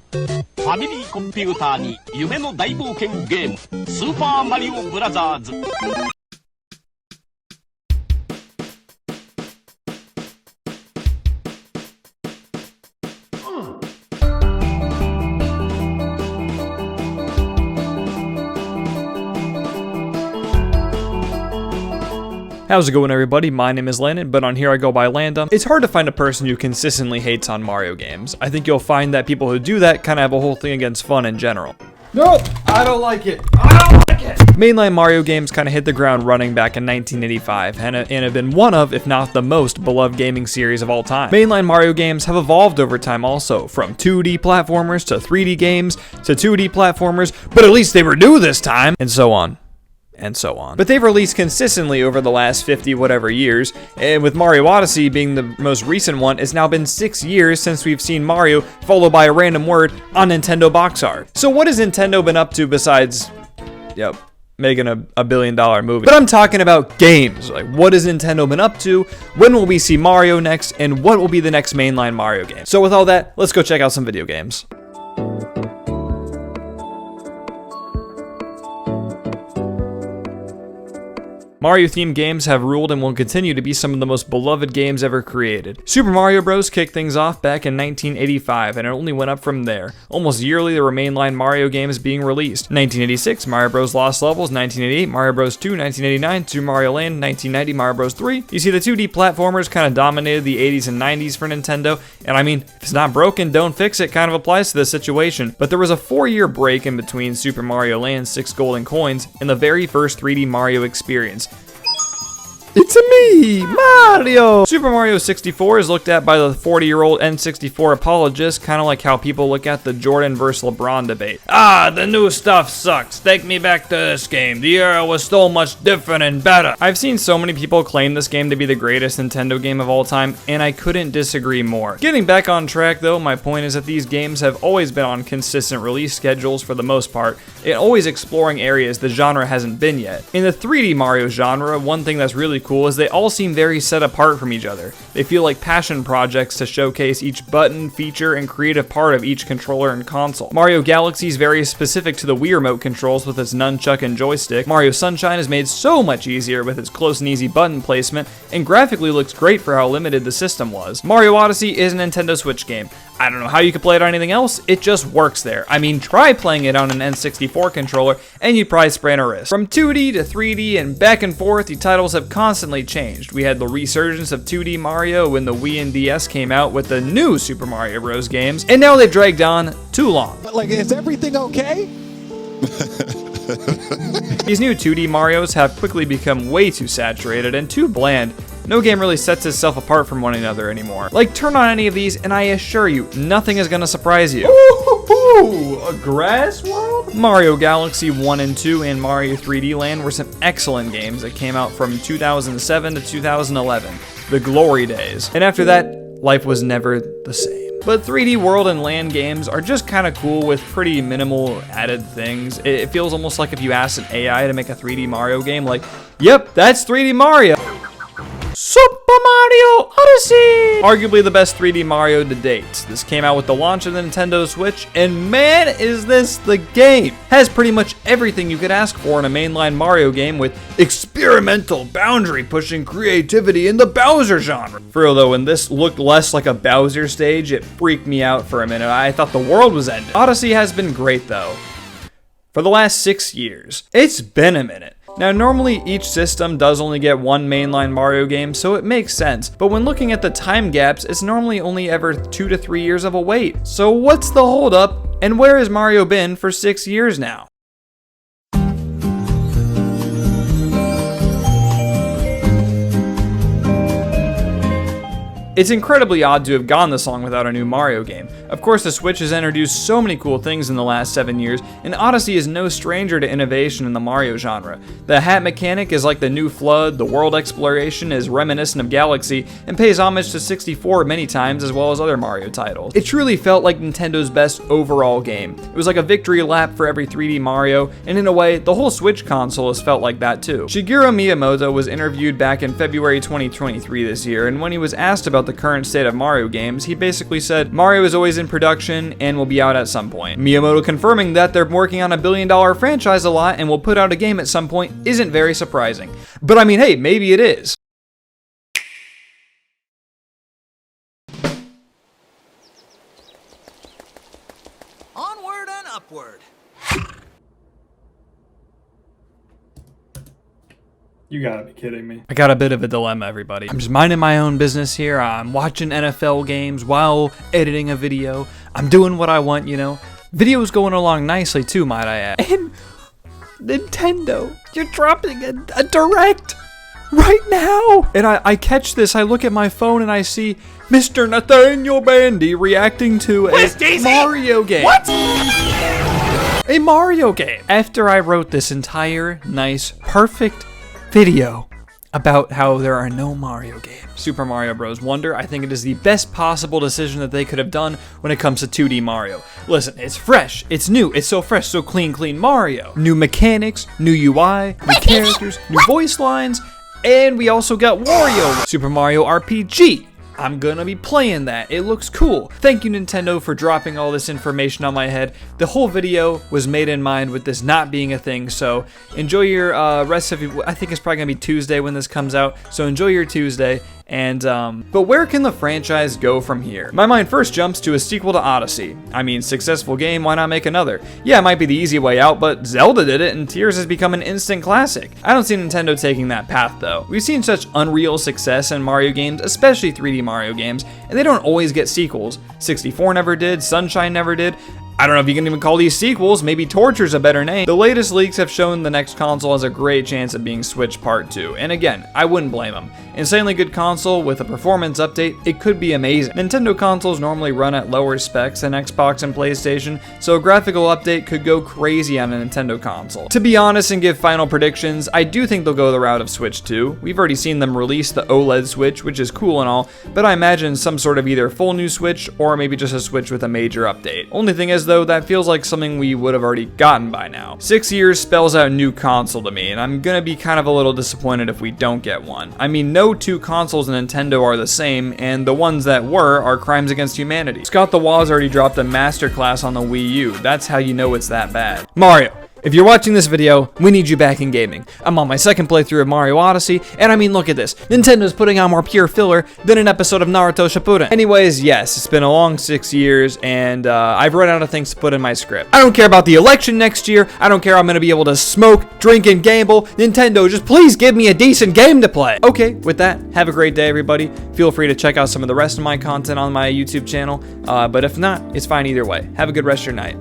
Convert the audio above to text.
ファミリーコンピューターに夢の大冒険ゲームスーパーマリオブラザーズ。How's it going, everybody? My name is Landon, but on here I go by Landa. It's hard to find a person who consistently hates on Mario games. I think you'll find that people who do that kind of have a whole thing against fun in general. Nope, I don't like it. I don't like it. Mainline Mario games kind of hit the ground running back in 1985 and have been one of, if not the most, beloved gaming series of all time. Mainline Mario games have evolved over time also, from 2D platformers to 3D games to 2D platformers, but at least they were new this time, and so on. And so on. But they've released consistently over the last 50 whatever years, and with Mario Odyssey being the most recent one, it's now been 6 years since we've seen Mario followed by a random word on Nintendo box art. So what has Nintendo been up to besides, making a $1 billion movie? But I'm talking about games. Like, what has Nintendo been up to? When will we see Mario next? And what will be the next mainline Mario game? So with all that, let's go check out some video games. Mario-themed games have ruled and will continue to be some of the most beloved games ever created. Super Mario Bros. Kicked things off back in 1985, and it only went up from there. Almost yearly, there were mainline Mario games being released. 1986, Mario Bros. Lost Levels. 1988, Mario Bros. 2. 1989, Super Mario Land. 1990, Mario Bros. 3. You see, the 2D platformers kind of dominated the 80s and 90s for Nintendo, and I mean, if it's not broken, don't fix it kind of applies to this situation. But there was a 4-year break in between Super Mario Land's 6 golden coins and the very first 3D Mario experience. It's me, Mario! Super Mario 64 is looked at by the 40-year-old N64 apologists, kind of like how people look at the Jordan versus LeBron debate. Ah, the new stuff sucks. Take me back to this game. The era was so much different and better. I've seen so many people claim this game to be the greatest Nintendo game of all time, and I couldn't disagree more. Getting back on track though, my point is that these games have always been on consistent release schedules for the most part, and always exploring areas the genre hasn't been yet. In the 3D Mario genre, one thing that's really cool is they all seem very set apart from each other. They feel like passion projects to showcase each button, feature, and creative part of each controller and console. Mario Galaxy is very specific to the Wii Remote controls with its nunchuck and joystick. Mario Sunshine is made so much easier with its close and easy button placement, and graphically looks great for how limited the system was. Mario Odyssey is a Nintendo Switch game. I don't know how you could play it on anything else, it just works there. I mean, try playing it on an N64 controller, and you'd probably sprain a wrist. From 2D to 3D and back and forth, the titles have constantly changed. We had the resurgence of 2D Mario when the Wii and DS came out with the new Super Mario Bros. Games, and now they've dragged on too long. But like, is everything okay? These new 2D Marios have quickly become way too saturated and too bland. No game really sets itself apart from one another anymore. Like, turn on any of these and I assure you, nothing is gonna surprise you. Ooh, a grass world? Mario Galaxy 1 and 2 and Mario 3D Land were some excellent games that came out from 2007 to 2011, the glory days. And after that, life was never the same. But 3D World and Land games are just kind of cool with pretty minimal added things. It feels almost like if you asked an AI to make a 3D Mario game, like, yep, that's 3D Mario. Super Mario Odyssey! Arguably the best 3D Mario to date. This came out with the launch of the Nintendo Switch, and man, is this the game! Has pretty much everything you could ask for in a mainline Mario game with experimental, boundary-pushing creativity in the Bowser genre. For real though, when this looked less like a Bowser stage, it freaked me out for a minute. I thought the world was ending. Odyssey has been great though. For the last 6 years. It's been a minute. Now, normally each system does only get one mainline Mario game, so it makes sense, but when looking at the time gaps, it's normally only ever 2 to 3 years of a wait. So what's the holdup, and where has Mario been for 6 years now? It's incredibly odd to have gone this long without a new Mario game. Of course, the Switch has introduced so many cool things in the last 7 years, and Odyssey is no stranger to innovation in the Mario genre. The hat mechanic is like the new FLUDD, the world exploration is reminiscent of Galaxy, and pays homage to 64 many times as well as other Mario titles. It truly felt like Nintendo's best overall game. It was like a victory lap for every 3D Mario, and in a way, the whole Switch console has felt like that too. Shigeru Miyamoto was interviewed back in February 2023 this year, and when he was asked about the current state of Mario games, he basically said Mario is always in production and will be out at some point. Miyamoto confirming that they're working on a billion-dollar franchise a lot and will put out a game at some point isn't very surprising. But I mean, hey, maybe it is. Onward and upward. You gotta be kidding me. I got a bit of a dilemma, everybody. I'm just minding my own business here. I'm watching NFL games while editing a video. I'm doing what I want, you know. Video's going along nicely too, might I add. And Nintendo, you're dropping a direct right now. And I catch this, I look at my phone and I see Mr. Nathaniel Bandy reacting to a Mario game. What? A Mario game. After I wrote this entire, nice, perfect video about how there are no Mario games. Super Mario Bros. Wonder, I think it is the best possible decision that they could have done when it comes to 2D Mario. Listen, it's fresh, it's new, it's so fresh, so clean Mario. New mechanics, new UI, new characters, new voice lines, and we also got Wario. Super Mario RPG. I'm gonna be playing that. It looks cool. Thank you, Nintendo, for dropping all this information on my head. The whole video was made in mind with this not being a thing, so enjoy your rest of your, I think it's probably gonna be Tuesday when this comes out, so enjoy your Tuesday. And, but where can the franchise go from here? My mind first jumps to a sequel to Odyssey. I mean, successful game, why not make another? Yeah, it might be the easy way out, but Zelda did it, and Tears has become an instant classic. I don't see Nintendo taking that path, though. We've seen such unreal success in Mario games, especially 3D Mario games, and they don't always get sequels. 64 never did, Sunshine never did. I don't know if you can even call these sequels, maybe Torture's a better name. The latest leaks have shown the next console has a great chance of being Switch Part 2, and again, I wouldn't blame them. Insanely good console with a performance update, it could be amazing. Nintendo consoles normally run at lower specs than Xbox and PlayStation, so a graphical update could go crazy on a Nintendo console. To be honest and give final predictions, I do think they'll go the route of Switch 2. We've already seen them release the OLED Switch, which is cool and all, but I imagine some sort of either full new Switch or maybe just a Switch with a major update. Only thing is though, that feels like something we would have already gotten by now. 6 years spells out new console to me, and I'm gonna be kind of a little disappointed if we don't get one. I mean, no two consoles in Nintendo are the same, and the ones that were are crimes against humanity. Scott the Waz already dropped a masterclass on the Wii U. That's how you know it's that bad. Mario, if you're watching this video, we need you back in gaming. I'm on my second playthrough of Mario Odyssey, and I mean, look at this. Nintendo's putting out more pure filler than an episode of Naruto Shippuden. Anyways, yes, it's been a long 6 years, and I've run out of things to put in my script. I don't care about the election next year. I don't care I'm gonna be able to smoke, drink, and gamble. Nintendo, just please give me a decent game to play. Okay, with that, have a great day, everybody. Feel free to check out some of the rest of my content on my YouTube channel, but if not, it's fine either way. Have a good rest of your night.